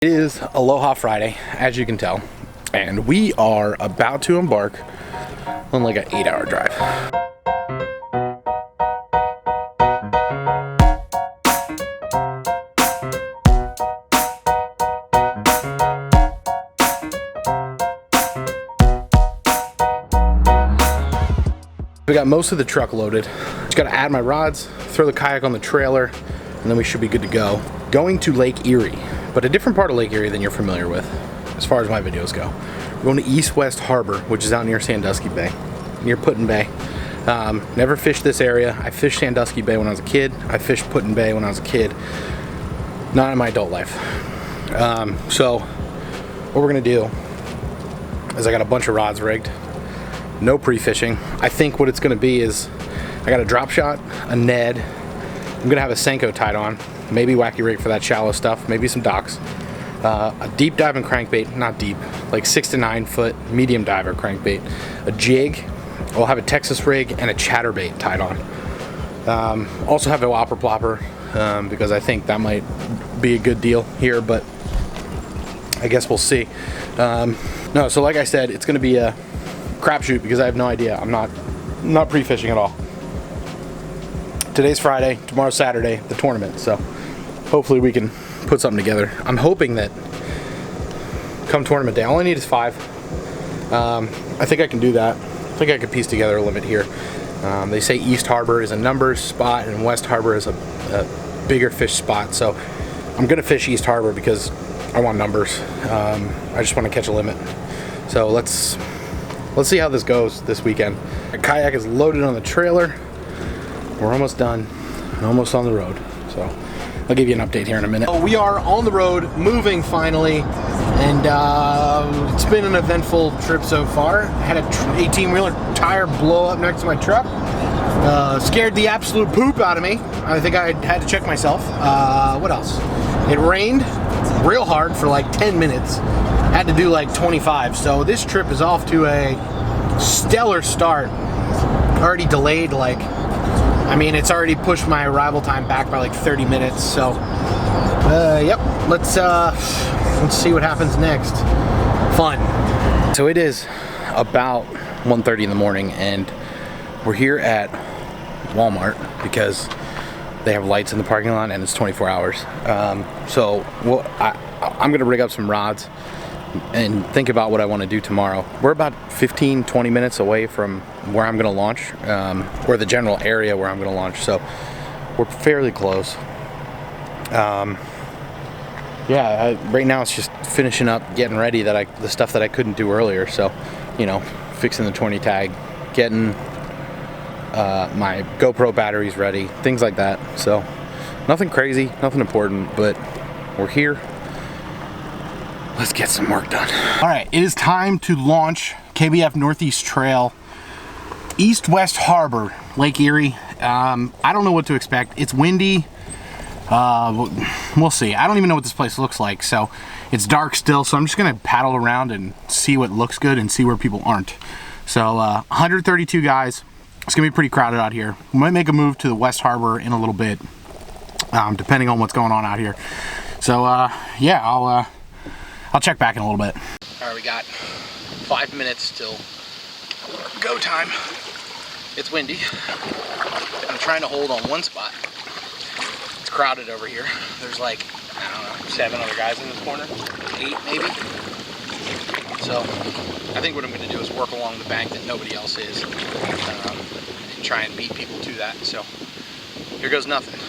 It is Aloha Friday, as you can tell, and we are about to embark on like an 8-hour drive. We got most of the truck loaded. Just gotta add my rods, throw the kayak on the trailer, and then we should be good to go. Going to Lake Erie, but a different part of Lake Erie than you're familiar with, as far as my videos go. We're going to East-West Harbor, which is out near Sandusky Bay, near Put-in-Bay. Never fished this area. I fished Sandusky Bay when I was a kid. I fished Put-in-Bay when I was a kid. Not in my adult life. So what we're gonna do is I got a bunch of rods rigged. No pre-fishing. I think what it's gonna be is I got a drop shot, a Ned. I'm gonna have a Senko tied on, maybe wacky rig for that shallow stuff, maybe some docks. A deep diving crankbait, not deep, like 6 to 9 foot medium diver crankbait. A jig. I'll have a Texas rig and a chatterbait tied on. Also have a whopper plopper because I think that might be a good deal here, but I guess we'll see. No, so like I said, it's gonna be a crapshoot because I have no idea. I'm not pre-fishing at all. Today's Friday, tomorrow's Saturday, the tournament, so hopefully we can put something together. I'm hoping that come tournament day, all I need is 5. I think I can do that. I think I could piece together a limit here. They say East Harbor is a numbers spot and West Harbor is a bigger fish spot, so I'm gonna fish East Harbor because I want numbers. I just want to catch a limit. So let's see how this goes this weekend. The kayak is loaded on the trailer. We're almost done and almost on the road. So I'll give you an update here in a minute. We are on the road, moving finally, and it's been an eventful trip so far. I had a 18-wheeler tire blow up next to my truck. Scared the absolute poop out of me. I think I had to check myself. What else? It rained real hard for like 10 minutes. Had to do like 25. So this trip is off to a stellar start. Already delayed it's already pushed my arrival time back by like 30 minutes. So, yep. Let's see what happens next. Fun. So it is about 1:30 in the morning, and we're here at Walmart because they have lights in the parking lot, and it's 24 hours. So I'm gonna rig up some rods and think about what I want to do tomorrow. We're about 15-20 minutes away from where I'm going to launch, or the general area where I'm going to launch, so we're fairly close. Right now it's just finishing up, getting ready the stuff that I couldn't do earlier, so fixing the 20 tag, getting my GoPro batteries ready, things like that. So nothing crazy, nothing important, but we're here. Let's get some work done. All right, it is time to launch KBF Northeast Trail, East-West Harbor, Lake Erie. I don't know what to expect. It's windy. We'll see. I don't even know what this place looks like, so it's dark still, so I'm just gonna paddle around and see what looks good and see where people aren't. So 132 guys. It's gonna be pretty crowded out here. We might make a move to the West Harbor in a little bit, depending on what's going on out here. So yeah, I'll check back in a little bit. All right, we got 5 minutes till go time. It's windy. I'm trying to hold on one spot. It's crowded over here. There's like, I don't know, 7 other guys in this corner, 8 maybe. So I think what I'm gonna do is work along the bank that nobody else is, and try and beat people to that. So here goes nothing.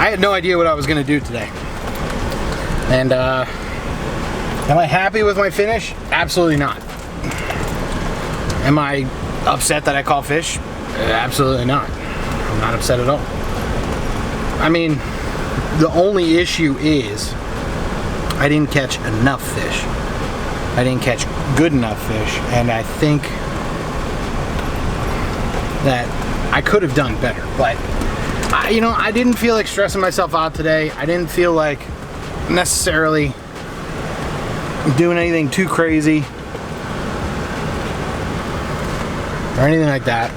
I had no idea what I was gonna do today. And am I happy with my finish? Absolutely not. Am I upset that I caught fish? Absolutely not. I'm not upset at all. I mean, the only issue is I didn't catch enough fish. I didn't catch good enough fish, and I think that I could have done better, but I didn't feel like stressing myself out today. I didn't feel like necessarily doing anything too crazy or anything like that.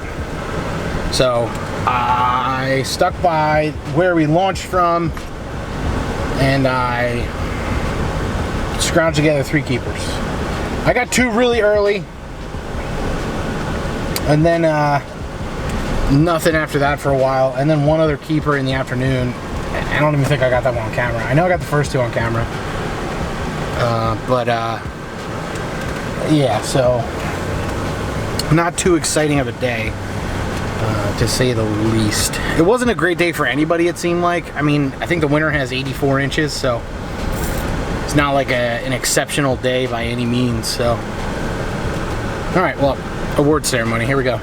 So I stuck by where we launched from, and I scrounged together 3 keepers. I got 2 really early, and then nothing after that for a while, and then 1 other keeper in the afternoon. I don't even think I got that one on camera. I know I got the first 2 on camera, yeah, so not too exciting of a day. to say the least. It wasn't a great day for anybody, it seemed like. I mean, I think the winter has 84 inches, so it's not like an exceptional day by any means. So, all right, well, award ceremony, here we go.